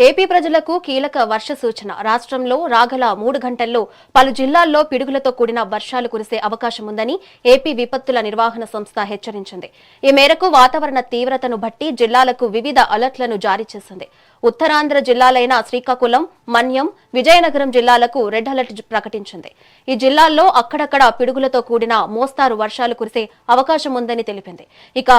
AP ప్రజలకు కీలక వర్ష సూచన. రాష్ట్రంలో రాగల 3 గంటల్లో పలు జిల్లాల్లో పిడుగులతో కూడిన వర్షాలు కురిసే అవకాశం ఉందని ఏపీ విపత్తుల నిర్వహణ సంస్థ హెచ్చరించింది. ఈ మేరకు వాతావరణ తీవ్రతను బట్టి జిల్లాలకు వివిధ అలర్ట్లను జారీ చేసింది. ఉత్తరాంధ్ర జిల్లాలైన శ్రీకాకుళం, మన్యం, విజయనగరం జిల్లాలకు రెడ్ అలర్ట్ ప్రకటించింది. ఈ జిల్లాల్లో అక్కడక్కడ పిడుగులతో కూడిన మోస్తారు వర్షాలు కురిసే అవకాశం ఉందని తెలిపింది. ఇక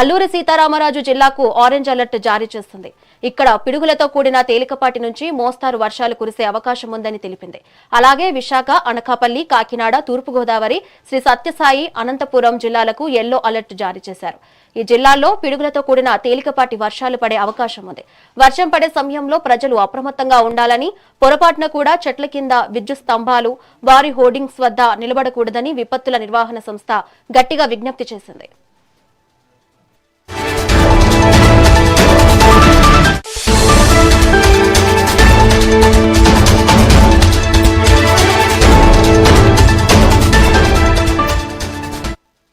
అల్లూరి సీతారామరాజు జిల్లాకు ఆరెంజ్ అలర్ట్ జారీ చేస్తుంది. ఇక్కడ పిడుగులతో కూడిన తేలికపాటి నుంచి మోస్తారు వర్షాలు కురిసే అవకాశం ఉందని తెలిపింది. అలాగే విశాఖ, అనకాపల్లి, కాకినాడ, తూర్పుగోదావరి, శ్రీ సత్యసాయి, అనంతపురం జిల్లాలకు యెల్లో అలర్ట్ జారీ చేశారు. ఈ జిల్లాల్లో పిడుగులతో కూడిన తేలికపాటి వర్షాలు పడే అవకాశం ఉంది. వర్షం పడే సమయంలో ప్రజలు అప్రమత్తంగా ఉండాలని, పొరపాటున కూడా చెట్ల కింద, విద్యుత్ స్తంభాలు, భారీ హోర్డింగ్స్ వద్ద నిలబడకూడదని విపత్తుల నిర్వహణ సంస్థ గట్టిగా విజ్ఞప్తి చేసింది.